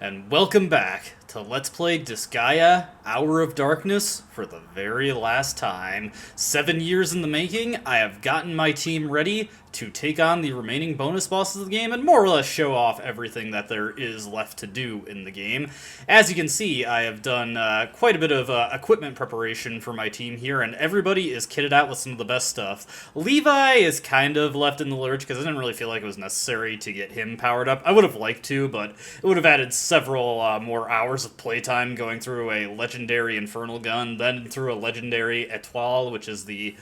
And welcome back to Let's Play Disgaea Hour of Darkness for the very last time. 7 years in the making, I have gotten my team ready to take on the remaining bonus bosses of the game and more or less show off everything that there is left to do in the game. As you can see, I have done quite a bit of equipment preparation for my team here, and everybody is kitted out with some of the best stuff. Levi is kind of left in the lurch because I didn't really feel like it was necessary to get him powered up. I would have liked to, but it would have added several more hours of playtime going through a legendary Infernal gun, then through a legendary Étoile, which is the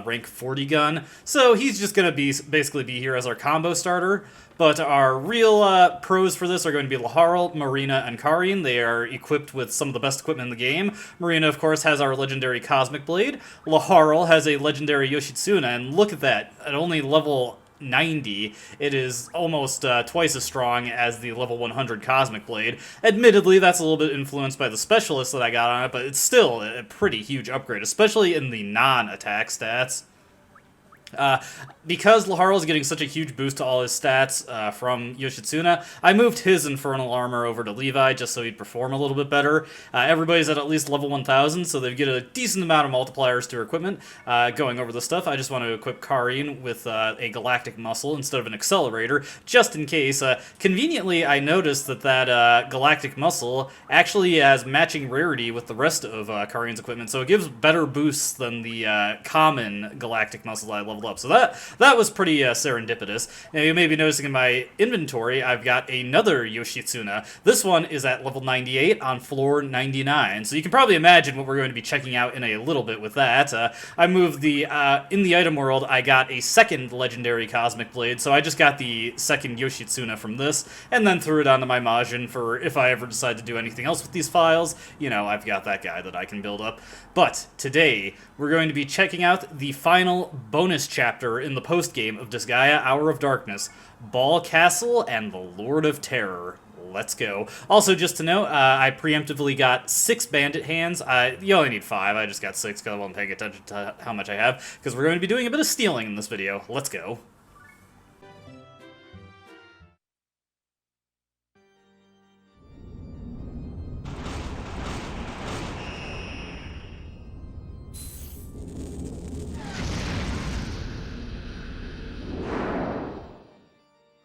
rank 40 gun. So he's just going to basically be here as our combo starter. But our real pros for this are going to be Laharl, Marina, and Karin. They are equipped with some of the best equipment in the game. Marina, of course, has our legendary Cosmic Blade. Laharl has a legendary Yoshitsuna, and look at that. At only level 90, it is almost twice as strong as the level 100 Cosmic Blade. Admittedly, that's a little bit influenced by the specialist that I got on it, but it's still a pretty huge upgrade, especially in the non-attack stats. Because Laharl is getting such a huge boost to all his stats from Yoshitsuna, I moved his Infernal Armor over to Levi just so he'd perform a little bit better. Everybody's at least level 1000, so they get a decent amount of multipliers to her equipment. Going over the stuff, I just want to equip Karin with a Galactic Muscle instead of an Accelerator, just in case. Conveniently, I noticed that Galactic Muscle actually has matching rarity with the rest of Karin's equipment, so it gives better boosts than the common Galactic Muscle I leveled up. So that was pretty serendipitous. Now, you may be noticing in my inventory, I've got another Yoshitsuna. This one is at level 98 on floor 99. So you can probably imagine what we're going to be checking out in a little bit with that. I moved in the item world, I got a second legendary Cosmic Blade, so I just got the second Yoshitsuna from this, and then threw it onto my Majin for if I ever decide to do anything else with these files. You know, I've got that guy that I can build up. But today, we're going to be checking out the final bonus chapter in the post-game of Disgaea Hour of Darkness, Ball Castle and the Lord of Terror. Let's go. Also, just to note, I preemptively got 6 bandit hands. You only need 5. I just got 6 because I wasn't paying attention to how much I have, because we're going to be doing a bit of stealing in this video. Let's go.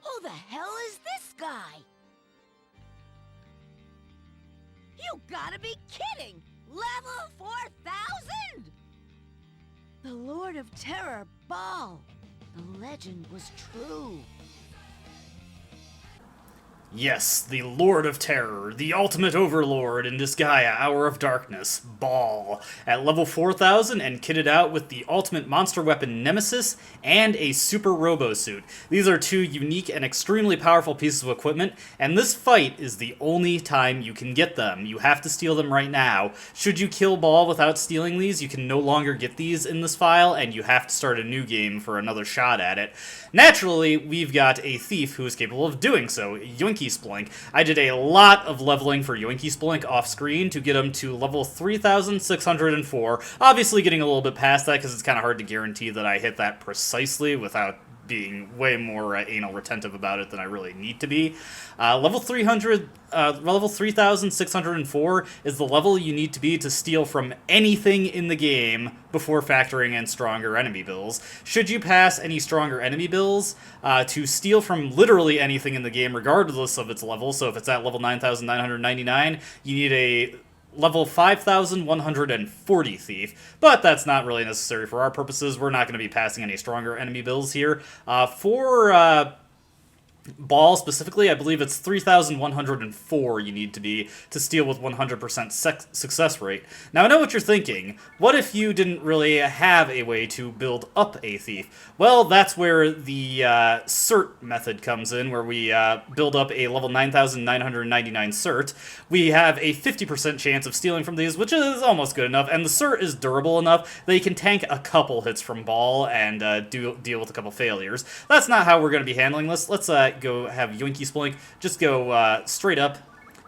Who the hell is this guy? You gotta be kidding! Level 4000? The Lord of Terror, Ball. The legend was true. Yes, the Lord of Terror, the ultimate overlord in Disgaea Hour of Darkness, Ball, at level 4000 and kitted out with the ultimate monster weapon Nemesis and a super robo suit. These are 2 unique and extremely powerful pieces of equipment, and this fight is the only time you can get them. You have to steal them right now. Should you kill Ball without stealing these, you can no longer get these in this file, and you have to start a new game for another shot at it. Naturally, we've got a thief who is capable of doing so, Yoinky Splink. I did a lot of leveling for Yoinky Splink off screen to get him to level 3604. Obviously getting a little bit past that because it's kind of hard to guarantee that I hit that precisely without being way more anal retentive about it than I really need to be. Level 3604 is the level you need to be to steal from anything in the game before factoring in stronger enemy bills. Should you pass any stronger enemy bills, to steal from literally anything in the game regardless of its level, so if it's at level 9999, you need a level 5140 Thief, but that's not really necessary for our purposes. We're not going to be passing any stronger enemy bills here. For Ball specifically, I believe it's 3,104 you need to be to steal with 100% success rate. Now, I know what you're thinking. What if you didn't really have a way to build up a thief? Well, that's where the cert method comes in, where we build up a level 9,999 cert. We have a 50% chance of stealing from these, which is almost good enough, and the cert is durable enough that you can tank a couple hits from Ball and deal with a couple failures. That's not how we're going to be handling this. Let's go have Yoinky Splink just go straight up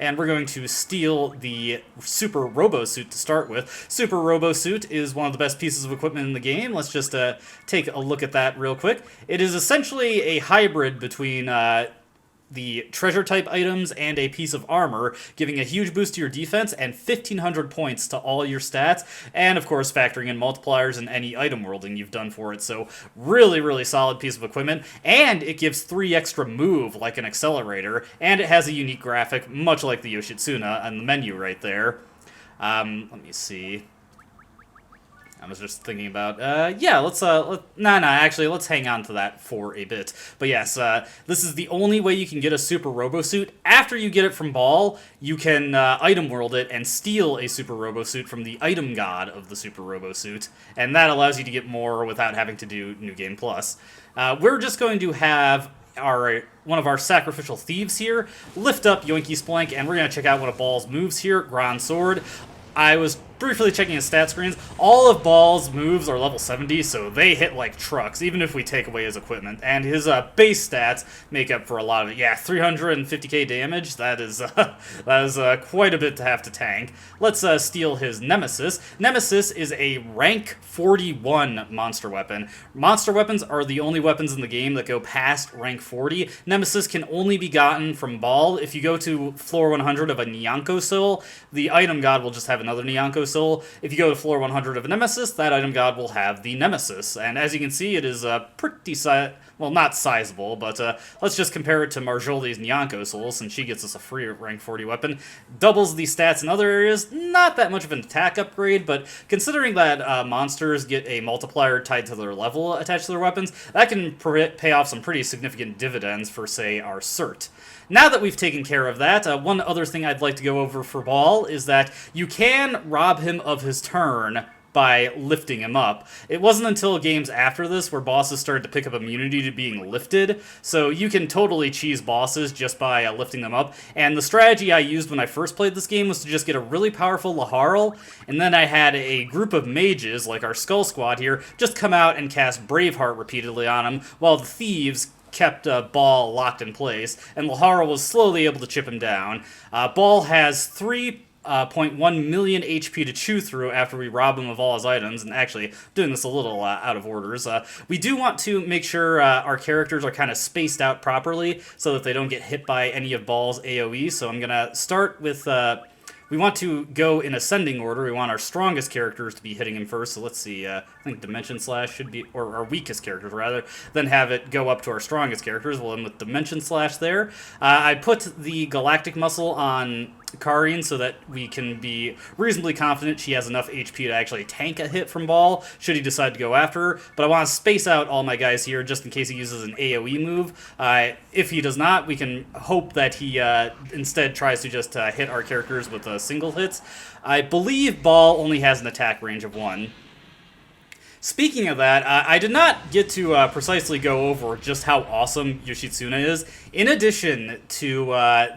and we're going to steal the Super Robo Suit to start with. Super Robo Suit is one of the best pieces of equipment in the game. Let's just take a look at that real quick. It is essentially a hybrid between the the treasure type items and a piece of armor, giving a huge boost to your defense and 1500 points to all your stats, and of course factoring in multipliers and any item worlding you've done for it. So really, really solid piece of equipment, and it gives 3 extra move like an accelerator, and it has a unique graphic, much like the Yoshitsuna on the menu right there. Let me see. I was just thinking about, yeah, let's hang on to that for a bit. But yes, this is the only way you can get a Super Robo-Suit. After you get it from Ball, you can item world it and steal a Super Robo-Suit from the item god of the Super Robo-Suit, and that allows you to get more without having to do New Game Plus. We're just going to have one of our sacrificial thieves here lift up Yoinky Splank, and we're going to check out one of Ball's moves here, Grand Sword. I was briefly checking his stat screens. All of Ball's moves are level 70, so they hit like trucks, even if we take away his equipment. And his base stats make up for a lot of it. Yeah, 350k damage. That is quite a bit to have to tank. Let's steal his Nemesis. Nemesis is a rank 41 monster weapon. Monster weapons are the only weapons in the game that go past rank 40. Nemesis can only be gotten from Ball. If you go to floor 100 of a Nyanko Soul, the item god will just have another Nyanko Soul. If you go to floor 100 of a Nemesis, that item god will have the Nemesis. And as you can see, it is pretty well, not sizable, but let's just compare it to Marjolie's Nyanko Soul, since she gets us a free rank 40 weapon. Doubles the stats in other areas, not that much of an attack upgrade, but considering that monsters get a multiplier tied to their level attached to their weapons, that can pay off some pretty significant dividends for, say, our Cert. Now that we've taken care of that, one other thing I'd like to go over for Ball is that you can rob him of his turn by lifting him up. It wasn't until games after this where bosses started to pick up immunity to being lifted, so you can totally cheese bosses just by lifting them up. And the strategy I used when I first played this game was to just get a really powerful Laharl, and then I had a group of mages, like our Skull Squad here, just come out and cast Braveheart repeatedly on him, while the thieves kept Ball locked in place, and Laharl was slowly able to chip him down. Ball has 3.1 million HP to chew through after we rob him of all his items, and actually, doing this a little out of orders. We do want to make sure our characters are kind of spaced out properly so that they don't get hit by any of Ball's AoE, so I'm going to start with... we want to go in ascending order. We want our strongest characters to be hitting him first. So let's see. I think Dimension Slash should be, or our weakest characters rather, then have it go up to our strongest characters. We'll end with Dimension Slash there. I put the Galactic Muscle on Karin so that we can be reasonably confident she has enough HP to actually tank a hit from Ball, should he decide to go after her. But I want to space out all my guys here just in case he uses an AoE move. If he does not, we can hope that he instead tries to just hit our characters with single hits. I believe Ball only has an attack range of 1. Speaking of that, I did not get to precisely go over just how awesome Yoshitsuna is. In addition to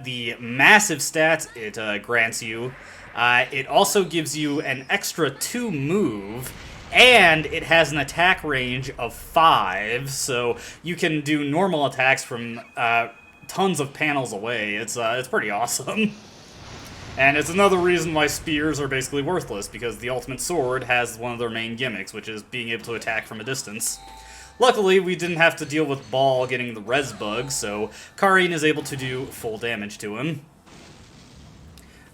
the massive stats it grants you, it also gives you an extra 2 move, and it has an attack range of 5, so you can do normal attacks from tons of panels away. It's pretty awesome. And it's another reason why spears are basically worthless, because the ultimate sword has one of their main gimmicks, which is being able to attack from a distance. Luckily, we didn't have to deal with Ball getting the res bug, so Karin is able to do full damage to him.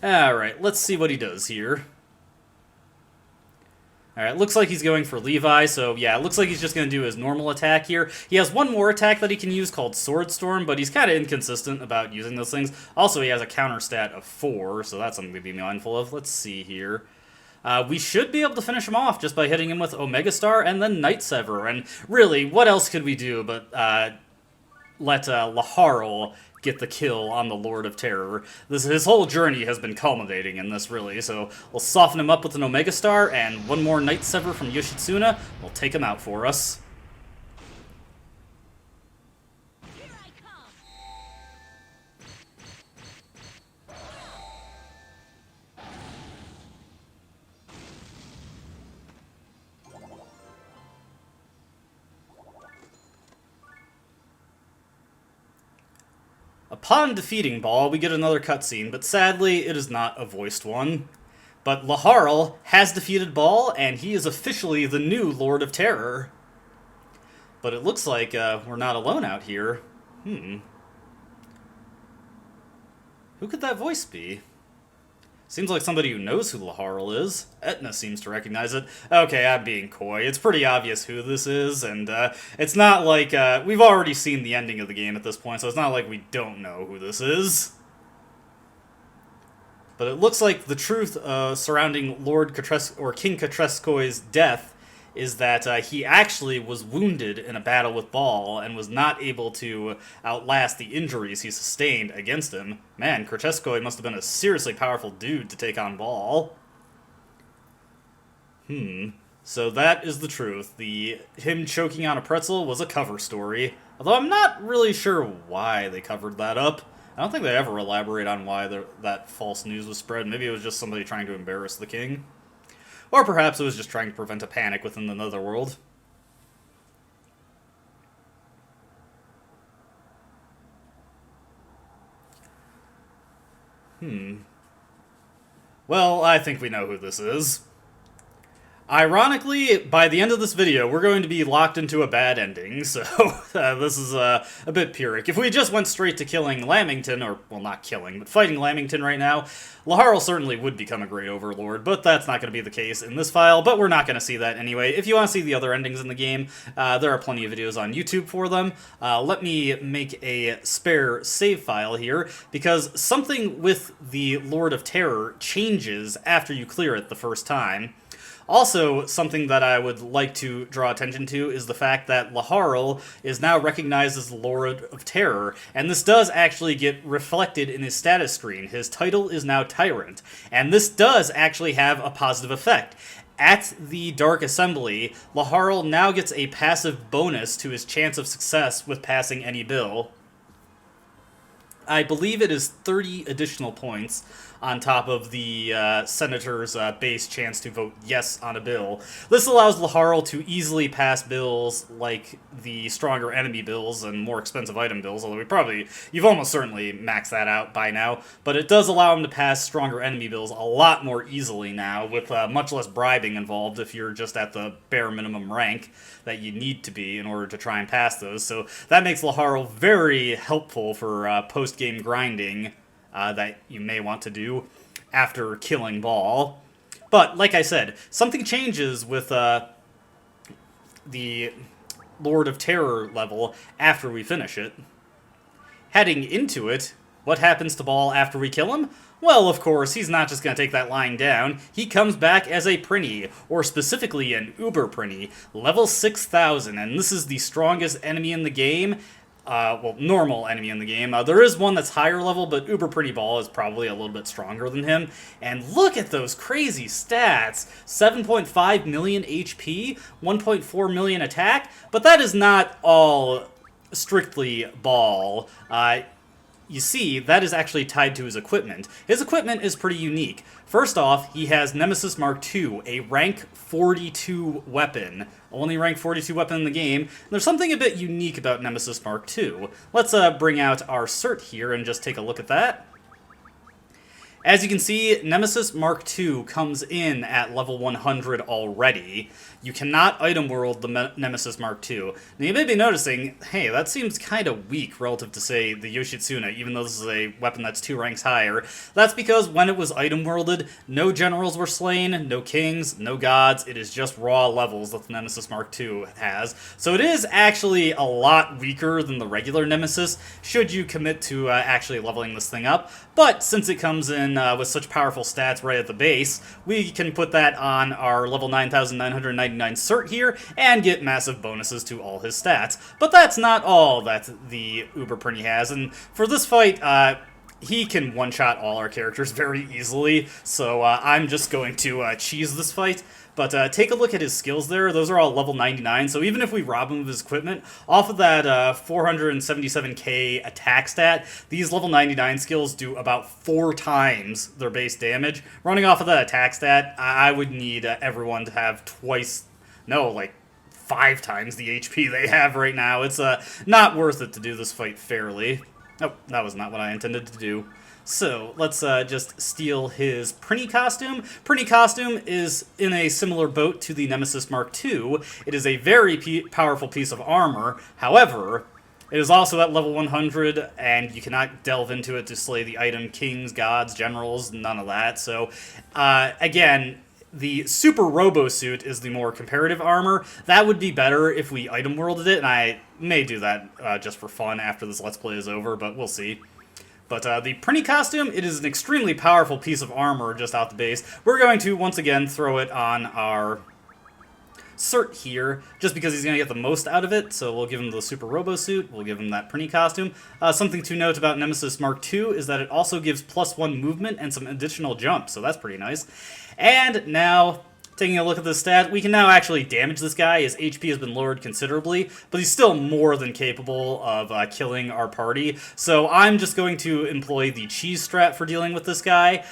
Alright, let's see what he does here. Alright, looks like he's going for Levi, so yeah, it looks like he's just going to do his normal attack here. He has one more attack that he can use called Sword Storm, but he's kind of inconsistent about using those things. Also, he has a counter stat of 4, so that's something to be mindful of. Let's see here. We should be able to finish him off just by hitting him with Omega Star and then Night Sever, and really, what else could we do but let Laharl get the kill on the Lord of Terror. His whole journey has been culminating in this, really, so we'll soften him up with an Omega Star, and one more Night Sever from Yoshitsuna will take him out for us. Upon defeating Ball, we get another cutscene, but sadly, it is not a voiced one. But Laharl has defeated Ball, and he is officially the new Lord of Terror. But it looks like we're not alone out here. Who could that voice be? Seems like somebody who knows who Laharl is. Etna seems to recognize it. Okay, I'm being coy. It's pretty obvious who this is, and it's not like... we've already seen the ending of the game at this point, so it's not like we don't know who this is. But it looks like the truth surrounding King Katreskoy's death is that he actually was wounded in a battle with Baal and was not able to outlast the injuries he sustained against him. Man, Katreskoy must have been a seriously powerful dude to take on Baal. So that is the truth. Him choking on a pretzel was a cover story. Although I'm not really sure why they covered that up. I don't think they ever elaborate on why that false news was spread. Maybe it was just somebody trying to embarrass the king. Or perhaps it was just trying to prevent a panic within the Netherworld. Well, I think we know who this is. Ironically, by the end of this video, we're going to be locked into a bad ending, so this is a bit Pyrrhic. If we just went straight to killing Lamington, or, well, not killing, but fighting Lamington right now, Laharl certainly would become a great Overlord, but that's not going to be the case in this file, but we're not going to see that anyway. If you want to see the other endings in the game, there are plenty of videos on YouTube for them. Let me make a spare save file here, because something with the Lord of Terror changes after you clear it the first time. Also, something that I would like to draw attention to is the fact that Laharl is now recognized as the Lord of Terror, and this does actually get reflected in his status screen. His title is now Tyrant, and this does actually have a positive effect. At the Dark Assembly, Laharl now gets a passive bonus to his chance of success with passing any bill. I believe it is 30 additional points on top of the senator's base chance to vote yes on a bill. This allows Laharl to easily pass bills like the stronger enemy bills and more expensive item bills, although you've almost certainly maxed that out by now, but it does allow him to pass stronger enemy bills a lot more easily now, with much less bribing involved if you're just at the bare minimum rank that you need to be in order to try and pass those. So that makes Laharl very helpful for post-game grinding that you may want to do after killing Baal. But, like I said, something changes with the Lord of Terror level after we finish it. Heading into it, what happens to Baal after we kill him? Well, of course, he's not just going to take that lying down. He comes back as a Prinny, or specifically an Uber Prinny, level 6,000, and this is the strongest enemy in the game. Well, normal enemy in the game. There is one that's higher level, but Uber Pretty Ball is probably a little bit stronger than him. And look at those crazy stats. 7.5 million HP, 1.4 million attack, but that is not all strictly Ball. You see, that is actually tied to his equipment. His equipment is pretty unique. First off, he has Nemesis Mark II, a rank 42 weapon. Only rank 42 weapon in the game. And there's something a bit unique about Nemesis Mark II. Let's bring out our cert here and just take a look at that. As you can see, Nemesis Mark II comes in at level 100 already. You cannot item world the Nemesis Mark II. Now you may be noticing, hey, that seems kind of weak relative to, say, the Yoshitsuna, even though this is a weapon that's 2 ranks higher. That's because when it was item worlded, no generals were slain, no kings, no gods, it is just raw levels that the Nemesis Mark II has. So it is actually a lot weaker than the regular Nemesis, should you commit to actually leveling this thing up. But since it comes in with such powerful stats right at the base, we can put that on our level 9,999 cert here and get massive bonuses to all his stats. But that's not all that the Uber Prinny has, and for this fight, he can one-shot all our characters very easily, so I'm just going to cheese this fight. But take a look at his skills there. Those are all level 99, so even if we rob him of his equipment, off of that 477k attack stat, these level 99 skills do about 4 times their base damage. Running off of that attack stat, I would need everyone to have like 5 times the HP they have right now. It's not worth it to do this fight fairly. Oh, that was not what I intended to do. So, let's just steal his Prinny costume. Prinny costume is in a similar boat to the Nemesis Mark II. It is a very powerful piece of armor. However, It is also at level 100, and you cannot delve into it to slay the item kings, gods, generals, none of that. So, again, the Super Robo Suit is the more comparative armor. That would be better if we item worlded it, and I may do that just for fun after this Let's Play is over, but we'll see. But the Prinny costume, it is an extremely powerful piece of armor just out the base. We're going to, once again, throw it on our Cert here, just because he's going to get the most out of it, so we'll give him the Super Robo Suit, we'll give him that Prinny costume. Something to note about Nemesis Mark II is that it also gives +1 movement and some additional jump, so that's pretty nice. And now, taking a look at the stat, we can now actually damage this guy. His HP has been lowered considerably, but he's still more than capable of killing our party. So I'm just going to employ the cheese strat for dealing with this guy.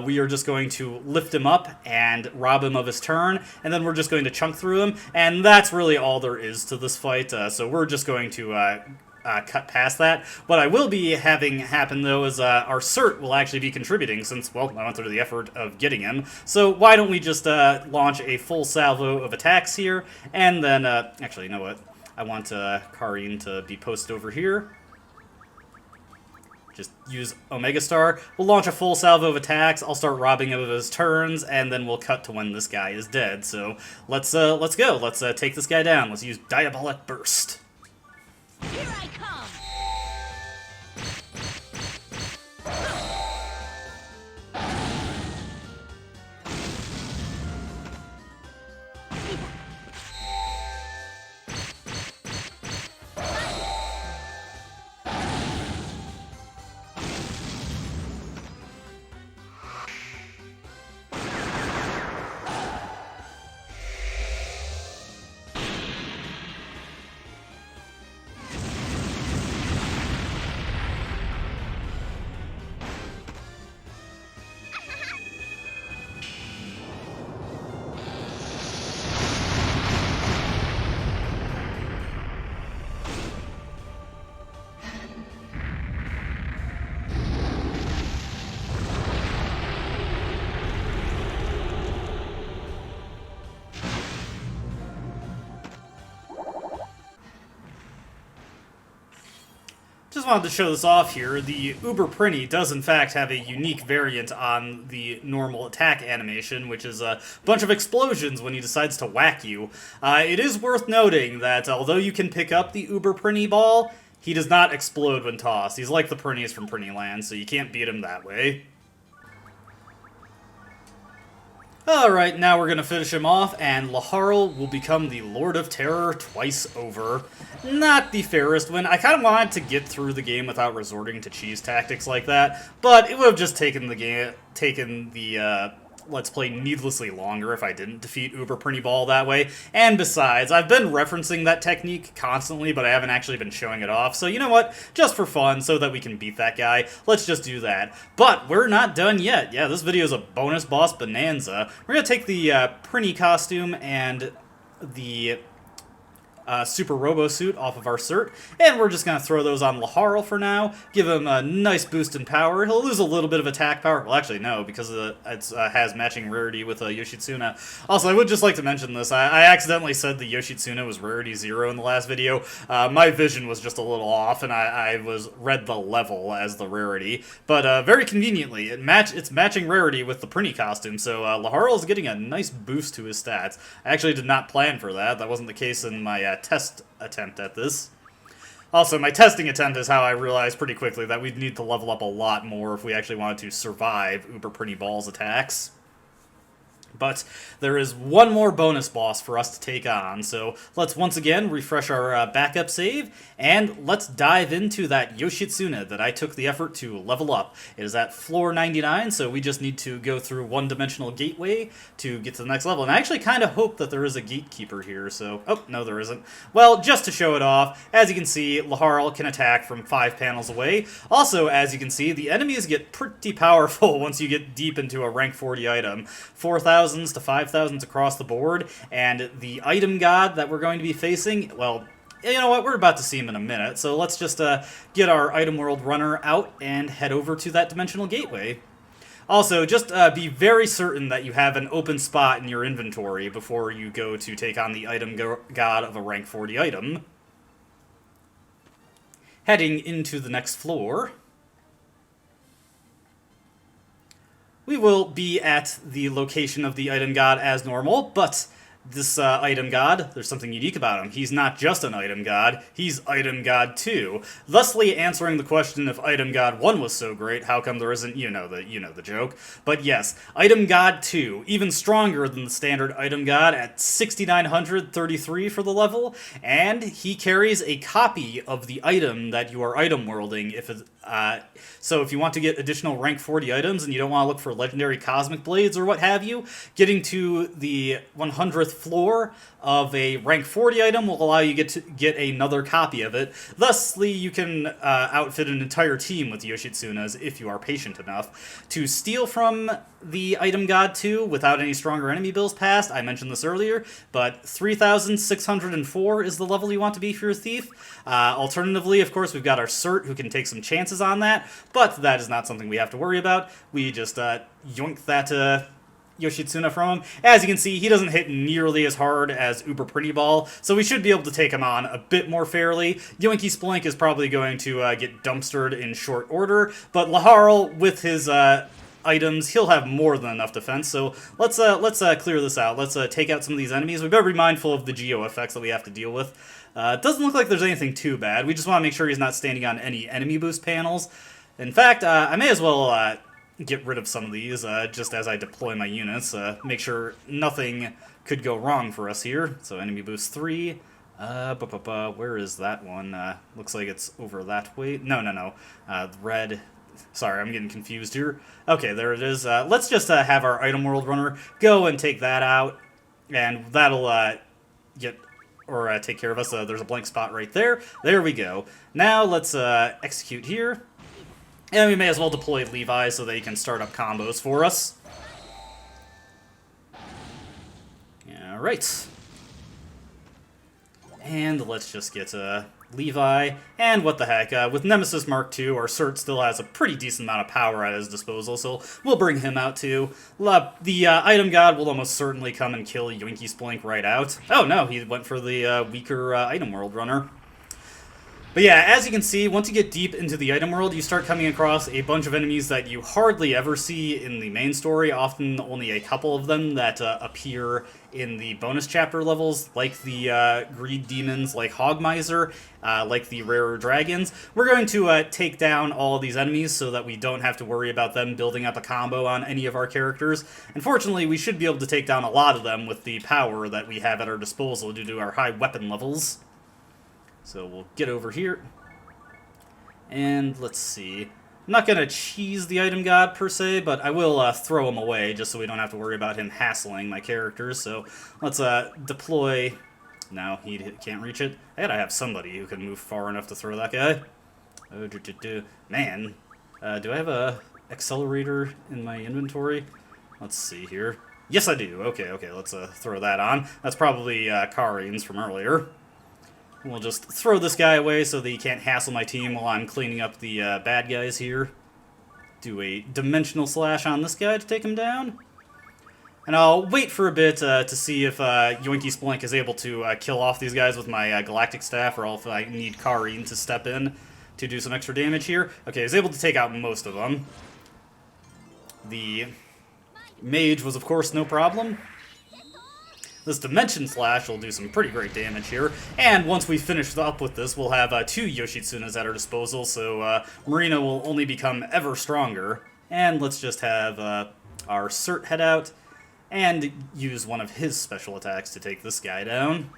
We are just going to lift him up and rob him of his turn, and then we're just going to chunk through him, and that's really all there is to this fight. So we're just going to cut past that. What I will be having happen, though, is our Cert will actually be contributing since, well, I went through the effort of getting him. So why don't we just launch a full salvo of attacks here, and then, actually, you know what? I want Karine to be posted over here. Just use Omega Star. We'll launch a full salvo of attacks. I'll start robbing him of his turns, and then we'll cut to when this guy is dead. So let's go. Let's take this guy down. Let's use Diabolic Burst. Here I come! Just wanted to show this off here. The Uber Prinny does in fact have a unique variant on the normal attack animation, which is a bunch of explosions when he decides to whack you. It is worth noting that although you can pick up the Uber Prinny ball, he does not explode when tossed. He's like the Prinnies from Prinnyland, so you can't beat him that way. Alright, now we're going to finish him off, and Laharl will become the Lord of Terror twice over. Not the fairest win. I kind of wanted to get through the game without resorting to cheese tactics like that, but it would have just taken the Let's Play needlessly longer if I didn't defeat Uber Prinny Ball that way. And besides, I've been referencing that technique constantly, but I haven't actually been showing it off. So you know what? Just for fun, so that we can beat that guy, let's just do that. But we're not done yet. Yeah, this video is a bonus boss bonanza. We're going to take the Prinny costume and the Super Robo Suit off of our Cert, and we're just going to throw those on Laharl for now, give him a nice boost in power. He'll lose a little bit of attack power. Well, actually, no, because it has matching rarity with Yoshitsuna. Also, I would just like to mention this. I accidentally said the Yoshitsuna was rarity 0 in the last video. My vision was just a little off, and I read the level as the rarity. But very conveniently, it's matching rarity with the Prinny costume, so Laharl is getting a nice boost to his stats. I actually did not plan for that. That wasn't the case in my test attempt at this. Also, my testing attempt is how I realized pretty quickly that we'd need to level up a lot more if we actually wanted to survive Uber Prinny Ball's attacks. But there is one more bonus boss for us to take on, so let's once again refresh our backup save, and let's dive into that Yoshitsuna that I took the effort to level up. It is at floor 99, so we just need to go through one-dimensional gateway to get to the next level. And I actually kind of hope that there is a gatekeeper here, so... Oh, no, there isn't. Well, just to show it off, as you can see, Laharl can attack from 5 panels away. Also, as you can see, the enemies get pretty powerful once you get deep into a rank 40 item. 4,000 to 5,000s across the board, and the item god that we're going to be facing, well, you know what, we're about to see him in a minute, so let's just get our item world runner out and head over to that dimensional gateway. Also, just be very certain that you have an open spot in your inventory before you go to take on the item god of a rank 40 item. heading into the next floor, we will be at the location of the item god as normal, but this item god, there's something unique about him. He's not just an item god, he's item god 2, thusly answering the question if item god 1 was so great, how come there isn't, you know the joke. But yes, item god 2, even stronger than the standard item god at 6,933 for the level, and he carries a copy of the item that you are item worlding. So if you want to get additional rank 40 items and you don't want to look for legendary cosmic blades or what have you, getting to the 100th floor of a rank 40 item will allow you to get another copy of it. Thusly, you can outfit an entire team with Yoshitsunas if you are patient enough. To steal from the item god 2 without any stronger enemy bills passed, I mentioned this earlier, but 3,604 is the level you want to be for your thief. Alternatively, of course, we've got our Cert who can take some chances on that, but that is not something we have to worry about. We just yoink that Yoshitsuna from him. As you can see, he doesn't hit nearly as hard as Uber Pretty Ball, so we should be able to take him on a bit more fairly. Yoinky Splink is probably going to get dumpstered in short order, but Laharl, with his items, he'll have more than enough defense, so let's clear this out. Let's take out some of these enemies. We better be mindful of the geo effects that we have to deal with. It doesn't look like there's anything too bad. We just want to make sure he's not standing on any enemy boost panels. In fact, I may as well get rid of some of these just as I deploy my units. Make sure nothing could go wrong for us here. So enemy boost 3. Where is that one? Looks like it's over that way. No. Red. Sorry, I'm getting confused here. Okay, there it is. Let's just have our item world runner go and take that out, and that'll take care of us. There's a blank spot right there. There we go. Now let's execute here. And we may as well deploy Levi so that he can start up combos for us. Alright. And let's just get Levi. And what the heck, with Nemesis Mark II, our Cert still has a pretty decent amount of power at his disposal, so we'll bring him out too. The item god will almost certainly come and kill Yoinky Splink right out. Oh no, he went for the weaker item world runner. But yeah, as you can see, once you get deep into the item world, you start coming across a bunch of enemies that you hardly ever see in the main story, often only a couple of them that appear in the bonus chapter levels, like the greed demons, like Hogmiser, like the rarer dragons. We're going to take down all of these enemies so that we don't have to worry about them building up a combo on any of our characters. Unfortunately, we should be able to take down a lot of them with the power that we have at our disposal due to our high weapon levels. So we'll get over here, and let's see. I'm not going to cheese the item god per se, but I will throw him away just so we don't have to worry about him hassling my characters. So let's deploy. No, he can't reach it. I gotta have somebody who can move far enough to throw that guy. Man, do I have a accelerator in my inventory? Let's see here. Yes, I do. Okay, let's throw that on. That's probably Karin's from earlier. We'll just throw this guy away so that he can't hassle my team while I'm cleaning up the bad guys here. Do a dimensional slash on this guy to take him down. And I'll wait for a bit to see if Yoinky Splink is able to kill off these guys with my Galactic Staff, or if I need Karin to step in to do some extra damage here. Okay, I was able to take out most of them. The Mage was, of course, no problem. This Dimension Slash will do some pretty great damage here, and once we finish up with this, we'll have 2 Yoshitsunas at our disposal, so Marina will only become ever stronger. And let's just have our Cert head out, and use one of his special attacks to take this guy down.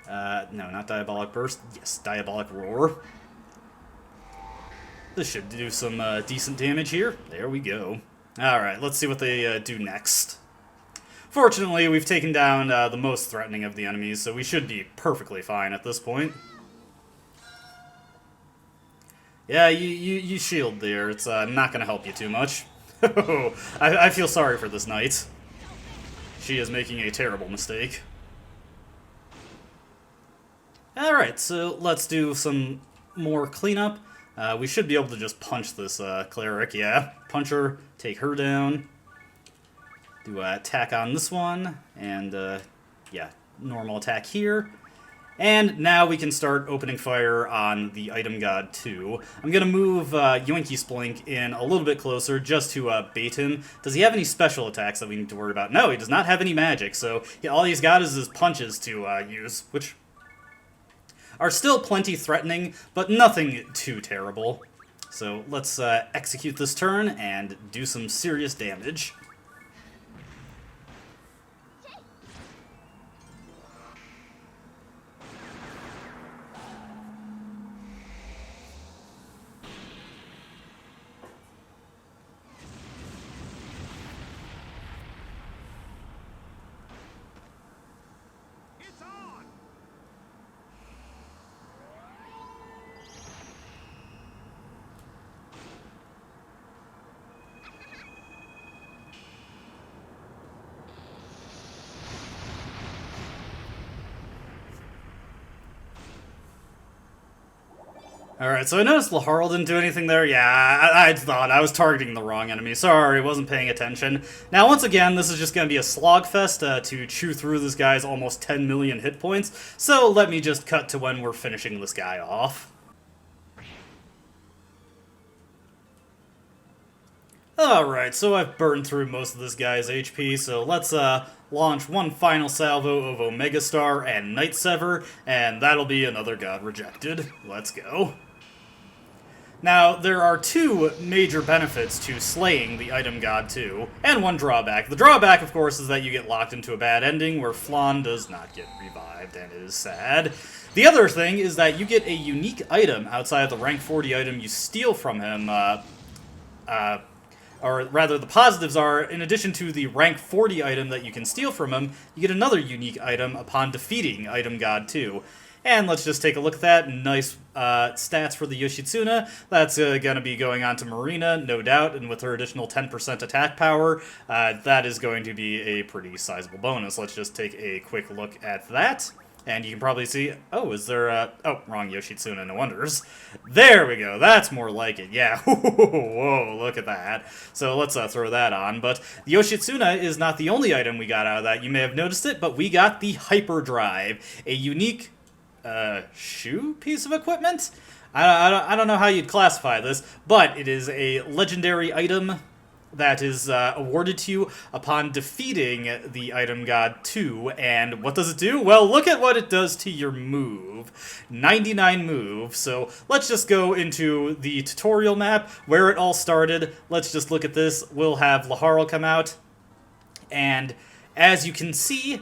No, not Diabolic Burst. Yes, Diabolic Roar. This should do some decent damage here. There we go. Alright, let's see what they do next. Fortunately, we've taken down the most threatening of the enemies, so we should be perfectly fine at this point. Yeah, you shield there. It's not going to help you too much. I feel sorry for this knight. She is making a terrible mistake. Alright, so let's do some more cleanup. We should be able to just punch this cleric, yeah. Punch her, take her down. Do an attack on this one, and yeah, normal attack here. And now we can start opening fire on the Item God 2. I'm going to move Yoinky Splink in a little bit closer just to bait him. Does he have any special attacks that we need to worry about? No, he does not have any magic, so all he's got is his punches to use, which are still plenty threatening, but nothing too terrible. So let's execute this turn and do some serious damage. Alright, so I noticed Laharl didn't do anything there. Yeah, I thought I was targeting the wrong enemy. Sorry, wasn't paying attention. Now, once again, this is just going to be a slogfest to chew through this guy's almost 10 million hit points. So let me just cut to when we're finishing this guy off. Alright, so I've burned through most of this guy's HP, so let's launch one final salvo of Omega Star and Night Sever, and that'll be another God Rejected. Let's go. Now, there are two major benefits to slaying the Item God 2, and one drawback. The drawback, of course, is that you get locked into a bad ending where Flan does not get revived, and it is sad. The other thing is that you get a unique item outside of the rank 40 item you steal from him, or rather, the positives are, in addition to the rank 40 item that you can steal from him, you get another unique item upon defeating Item God 2. And let's just take a look at that. Nice stats for the Yoshitsuna. That's going to be going on to Marina, no doubt, and with her additional 10% attack power, that is going to be a pretty sizable bonus. Let's just take a quick look at that. And you can probably see, oh, is there a... Oh, wrong Yoshitsuna, no wonders. There we go, that's more like it, yeah. Whoa, look at that. So let's throw that on. But the Yoshitsuna is not the only item we got out of that. You may have noticed it, but we got the Hyperdrive, a unique shoe piece of equipment? I don't know how you'd classify this, but it is a legendary item that is awarded to you upon defeating the Item God 2. And what does it do? Well, look at what it does to your move. 99 move. So let's just go into the tutorial map where it all started. Let's just look at this. We'll have Laharl come out. And as you can see,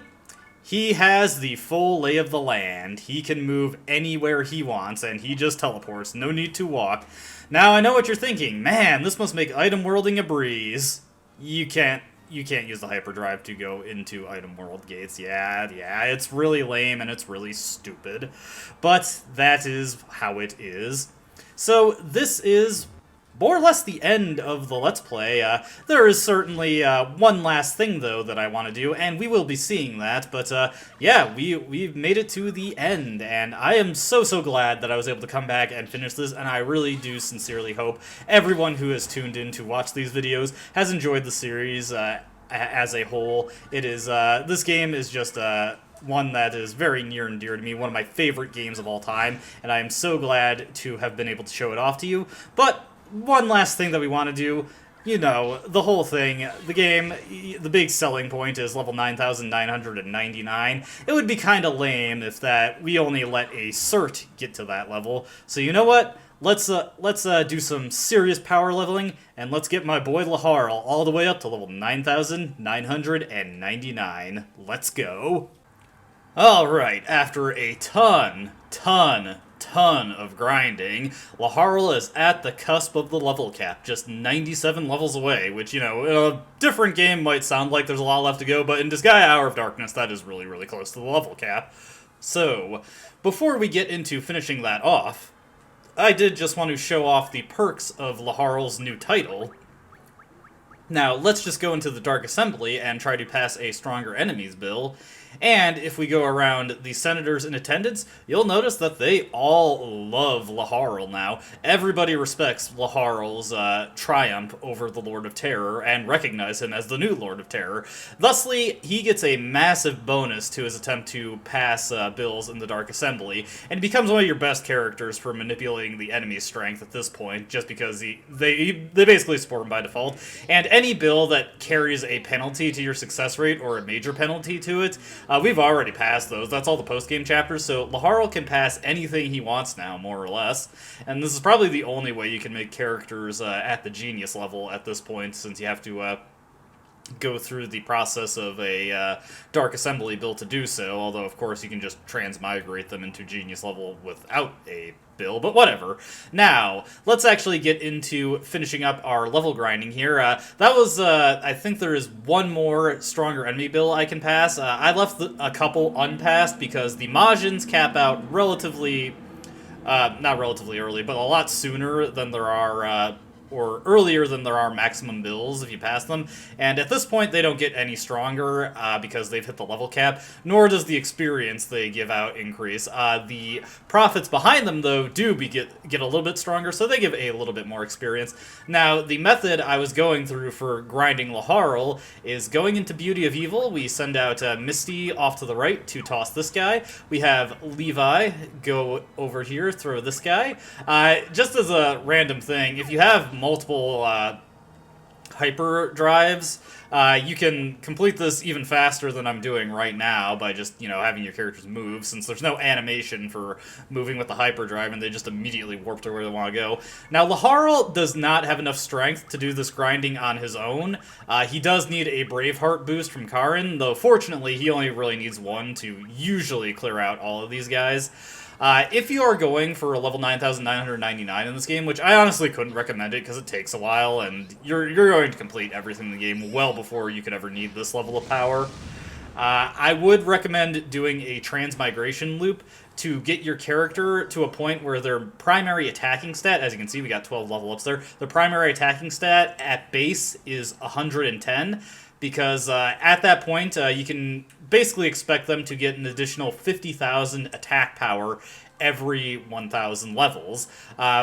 he has the full lay of the land. He can move anywhere he wants, and he just teleports. No need to walk. Now, I know what you're thinking. Man, this must make item worlding a breeze. You can't use the hyperdrive to go into item world gates. Yeah, it's really lame and it's really stupid. But that is how it is. So this is more or less the end of the Let's Play. There is certainly one last thing, though, that I want to do, and we will be seeing that, but yeah, we've made it to the end, and I am so glad that I was able to come back and finish this, and I really do sincerely hope everyone who has tuned in to watch these videos has enjoyed the series as a whole. It is, this game is just, one that is very near and dear to me, one of my favorite games of all time, and I am so glad to have been able to show it off to you. But one last thing that we want to do, you know, the whole thing, the game, the big selling point is level 9,999. It would be kind of lame if we only let a cert get to that level. So you know what? Let's do some serious power leveling, and let's get my boy Laharl all the way up to level 9,999. Let's go. Alright, after a ton of grinding, Laharl is at the cusp of the level cap, just 97 levels away, which, you know, in a different game might sound like there's a lot left to go, but in Disgaea Hour of Darkness, that is really close to the level cap. So, before we get into finishing that off, I did just want to show off the perks of Laharl's new title. Now, let's just go into the Dark Assembly and try to pass a stronger enemies bill. And if we go around the senators in attendance, you'll notice that they all love Laharl now. Everybody respects Laharl's triumph over the Lord of Terror and recognize him as the new Lord of Terror. Thusly, he gets a massive bonus to his attempt to pass bills in the Dark Assembly, and he becomes one of your best characters for manipulating the enemy's strength at this point, just because they basically support him by default. And any bill that carries a penalty to your success rate or a major penalty to it, we've already passed those. That's all the post-game chapters, so Laharl can pass anything he wants now, more or less. And this is probably the only way you can make characters at the genius level at this point, since you have to go through the process of a Dark Assembly bill to do so, although of course you can just transmigrate them into genius level without a bill, but whatever. Now, let's actually get into finishing up our level grinding here. That was, I think there is one more stronger enemy bill I can pass. I left a couple unpassed because the Majins cap out relatively, not relatively early, but a lot sooner than there are, or earlier than there are maximum bills if you pass them, and at this point they don't get any stronger because they've hit the level cap, nor does the experience they give out increase. The profits behind them, though, do get a little bit stronger, so they give a little bit more experience. Now, the method I was going through for grinding Laharl is going into Beauty of Evil. We send out Misty off to the right to toss this guy. We have Levi go over here, throw this guy. Just as a random thing, if you have multiple hyper drives, you can complete this even faster than I'm doing right now by just, having your characters move, since there's no animation for moving with the hyperdrive, and they just immediately warp to where they want to go. Now, Laharl does not have enough strength to do this grinding on his own. He does need a Braveheart boost from Karin, though fortunately he only really needs one to usually clear out all of these guys. If you are going for a level 9,999 in this game, which I honestly couldn't recommend it because it takes a while, and you're going to complete everything in the game well before you could ever need this level of power, I would recommend doing a transmigration loop to get your character to a point where their primary attacking stat, as you can see, we got 12 level ups there, the primary attacking stat at base is 110, because at that point, you can basically expect them to get an additional 50,000 attack power every 1,000 levels.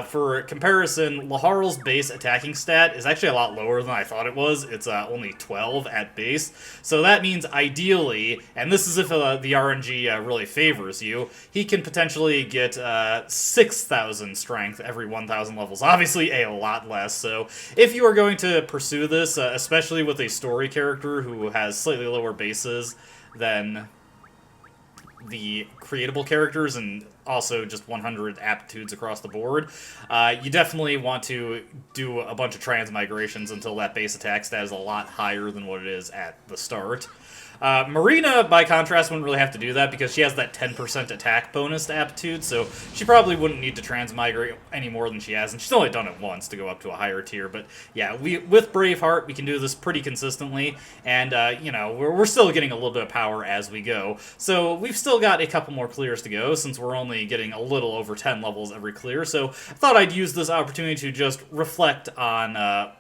For comparison, Laharl's base attacking stat is actually a lot lower than I thought it was. It's only 12 at base. So that means ideally, and this is if the RNG really favors you, he can potentially get 6,000 strength every 1,000 levels. Obviously a lot less. So if you are going to pursue this, especially with a story character who has slightly lower bases than the creatable characters, and also just 100 aptitudes across the board, you definitely want to do a bunch of transmigrations until that base attack stat is a lot higher than what it is at the start. Marina, by contrast, wouldn't really have to do that because she has that 10% attack bonus to aptitude, so she probably wouldn't need to transmigrate any more than she has, and she's only done it once to go up to a higher tier. But yeah, with Braveheart, we can do this pretty consistently, and we're still getting a little bit of power as we go. So we've still got a couple more clears to go, since we're only getting a little over 10 levels every clear. So I thought I'd use this opportunity to just reflect on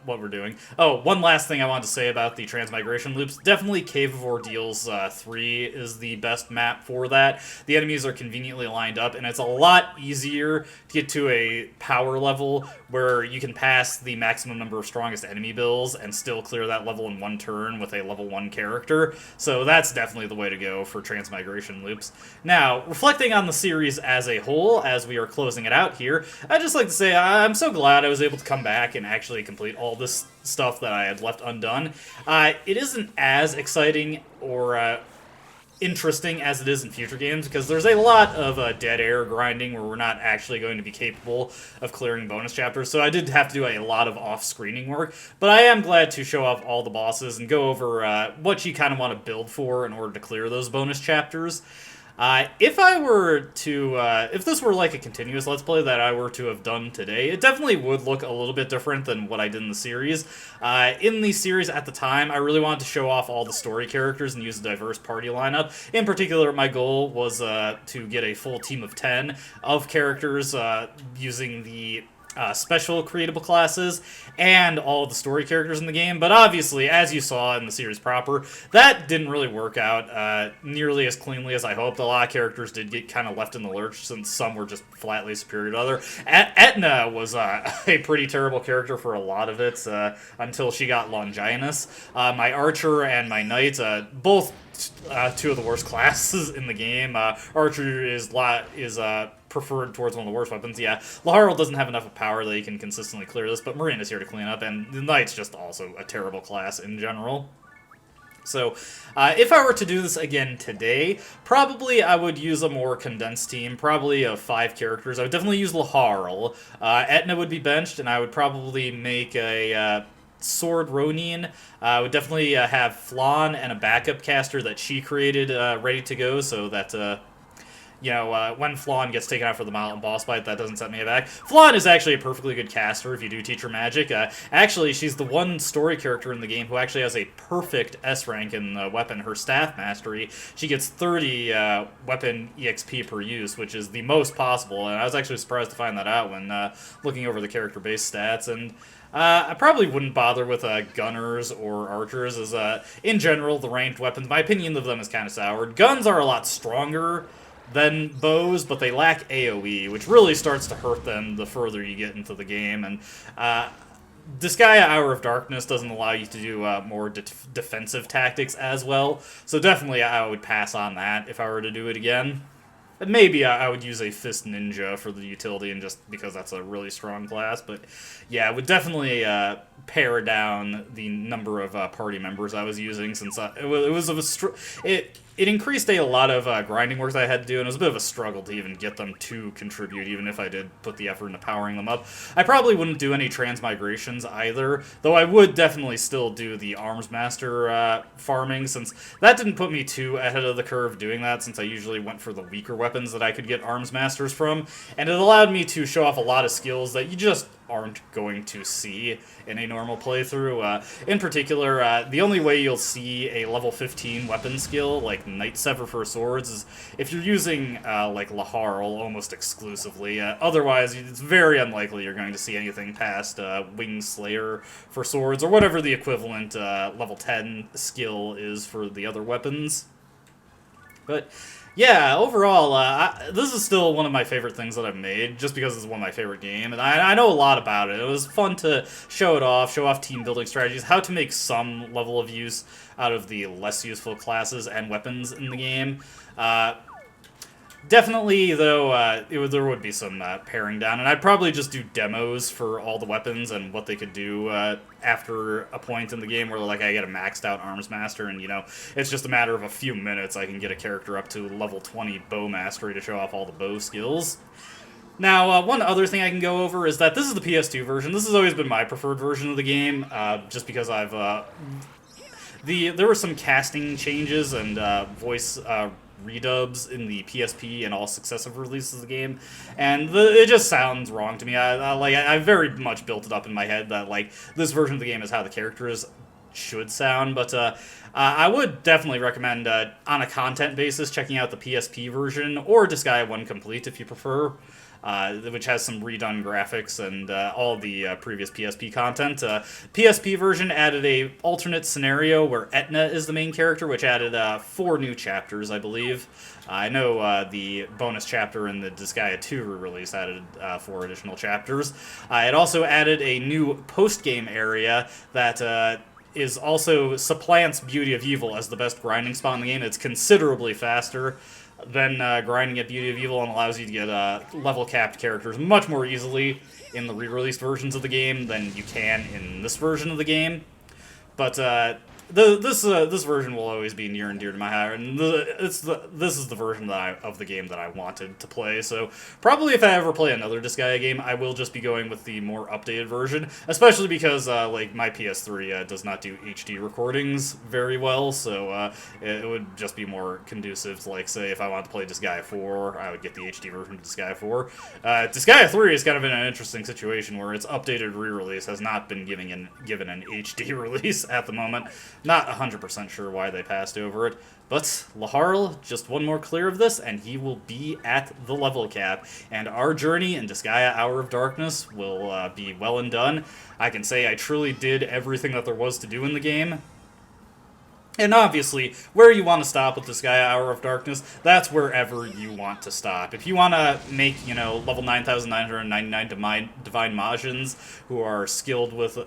what we're doing. Oh, one last thing I wanted to say about the transmigration loops. Definitely Cave of Ordeals 3 is the best map for that. The enemies are conveniently lined up, and it's a lot easier to get to a power level where you can pass the maximum number of strongest enemy bills and still clear that level in one turn with a level 1 character. So that's definitely the way to go for transmigration loops. Now, reflecting on the series as a whole, as we are closing it out here, I'd just like to say I'm so glad I was able to come back and actually complete all this stuff that I had left undone. It isn't as exciting or interesting as it is in future games, because there's a lot of dead air grinding where we're not actually going to be capable of clearing bonus chapters, so I did have to do a lot of off-screening work, but I am glad to show off all the bosses and go over what you kind of want to build for in order to clear those bonus chapters. If I were to, if this were like a continuous Let's Play that I were to have done today, it definitely would look a little bit different than what I did in the series. In the series at the time, I really wanted to show off all the story characters and use a diverse party lineup. In particular, my goal was to get a full team of 10 of characters using the special creatable classes and all the story characters in the game. But obviously, as you saw in the series proper, that didn't really work out nearly as cleanly as I hoped. A lot of characters did get kind of left in the lurch, since some were just flatly superior to other. Etna was a pretty terrible character for a lot of it, until she got Longinus. My Archer and my Knight, both two of the worst classes in the game. Archer is preferred towards one of the worst weapons. Yeah, Laharl doesn't have enough of power that he can consistently clear this, but Marine is here to clean up, and the Knight's just also a terrible class in general. So, if I were to do this again today, probably I would use a more condensed team, probably of 5 characters. I would definitely use Laharl. Etna would be benched, and I would probably make a Sword Ronin. I would definitely have Flan and a backup caster that she created ready to go, so that when Flan gets taken out for the mountain boss fight, that doesn't set me back. Flan is actually a perfectly good caster if you do teach her magic. Actually, she's the one story character in the game who actually has a perfect S rank in the weapon, her staff mastery. She gets 30 weapon EXP per use, which is the most possible, and I was actually surprised to find that out when looking over the character-based stats. And I probably wouldn't bother with gunners or archers, as in general, the ranged weapons, my opinion of them is kind of soured. Guns are a lot stronger than bows, but they lack AoE, which really starts to hurt them the further you get into the game. And Disgaea Hour of Darkness doesn't allow you to do more defensive tactics as well, so definitely I would pass on that if I were to do it again. And maybe I would use a Fist Ninja for the utility, and just because that's a really strong class. But yeah, I would definitely pare down the number of party members I was using, since it increased a lot of grinding work that I had to do, and it was a bit of a struggle to even get them to contribute, even if I did put the effort into powering them up. I probably wouldn't do any transmigrations either, though I would definitely still do the Arms Master farming, since that didn't put me too ahead of the curve doing that, since I usually went for the weaker weapons that I could get Arms Masters from, and it allowed me to show off a lot of skills that you just aren't going to see in a normal playthrough. In particular, the only way you'll see a level 15 weapon skill, like Night Sever for swords, is if you're using, like, Laharl almost exclusively. Otherwise, it's very unlikely you're going to see anything past Wing Slayer for swords, or whatever the equivalent level 10 skill is for the other weapons. But yeah, overall, this is still one of my favorite things that I've made, just because it's one of my favorite games, and I know a lot about it. It was fun to show off team building strategies, how to make some level of use out of the less useful classes and weapons in the game. Definitely, though, there would be some paring down, and I'd probably just do demos for all the weapons and what they could do after a point in the game where, like, I get a maxed out Arms Master, and, it's just a matter of a few minutes I can get a character up to level 20 Bow Mastery to show off all the bow skills. Now, one other thing I can go over is that this is the PS2 version. This has always been my preferred version of the game, just because there were some casting changes and voice redubs in the PSP and all successive releases of the game, and it just sounds wrong to me. I very much built it up in my head that, like, this version of the game is how the characters should sound, but I would definitely recommend, on a content basis, checking out the PSP version, or Disgaea 1 Complete if you prefer, which has some redone graphics and all the previous PSP content. PSP version added a alternate scenario where Etna is the main character, which added 4 new chapters, I believe. I know the bonus chapter in the Disgaea 2 re-release added 4 additional chapters. It also added a new post-game area that is also supplants Beauty of Evil as the best grinding spot in the game. It's considerably faster than grinding at Beauty of Evil, and allows you to get level-capped characters much more easily in the re-released versions of the game than you can in this version of the game. But this version will always be near and dear to my heart, and this is the version of the game that I wanted to play. So probably if I ever play another Disgaea game, I will just be going with the more updated version, especially because like my PS3 does not do HD recordings very well, so it would just be more conducive to, like, say if I wanted to play Disgaea 4, I would get the HD version of Disgaea 4. Disgaea 3 is kind of in an interesting situation where its updated re-release has not been given an HD release at the moment. Not 100% sure why they passed over it. But Laharl, just one more clear of this, and he will be at the level cap. And our journey in Disgaea Hour of Darkness will be well and done. I can say I truly did everything that there was to do in the game. And obviously, where you want to stop with Disgaea Hour of Darkness, that's wherever you want to stop. If you want to make, level 9,999 Divine Majins who are skilled with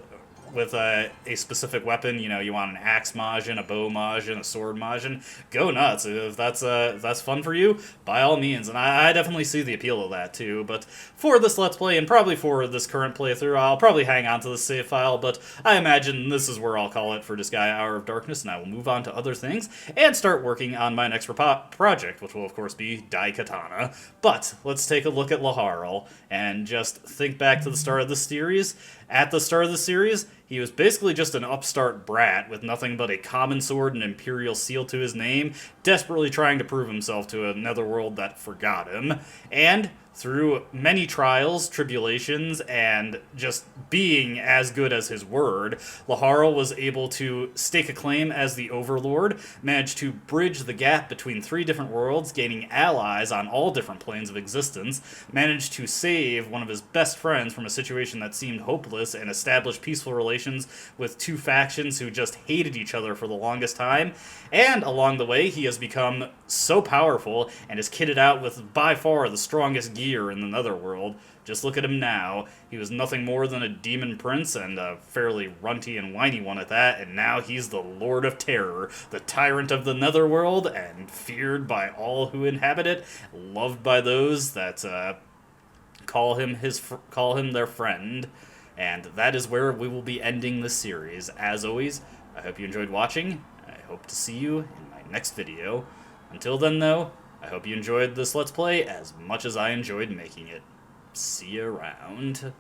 a specific weapon, you want an axe Majin, a bow Majin, a sword Majin, go nuts. If that's fun for you, by all means. And I definitely see the appeal of that too. But for this Let's Play, and probably for this current playthrough, I'll probably hang on to the save file, but I imagine this is where I'll call it for Disgaea Hour of Darkness, and I will move on to other things, and start working on my next project, which will of course be Daikatana. But let's take a look at Laharl, and just think back to the start of the series. At the start of the series, he was basically just an upstart brat with nothing but a common sword and imperial seal to his name, desperately trying to prove himself to a netherworld that forgot him. And through many trials, tribulations, and just being as good as his word, Laharl was able to stake a claim as the Overlord, managed to bridge the gap between 3 different worlds, gaining allies on all different planes of existence, managed to save one of his best friends from a situation that seemed hopeless, and establish peaceful relations with 2 factions who just hated each other for the longest time. And along the way, he has become so powerful and is kitted out with by far the strongest gear in the Netherworld. Just look at him now. He was nothing more than a demon prince, and a fairly runty and whiny one at that, and now he's the Lord of Terror, the tyrant of the Netherworld, and feared by all who inhabit it, loved by those that call him their friend. And that is where we will be ending this series. As always, I hope you enjoyed watching. I hope to see you in my next video. Until then, though, I hope you enjoyed this Let's Play as much as I enjoyed making it. See you around.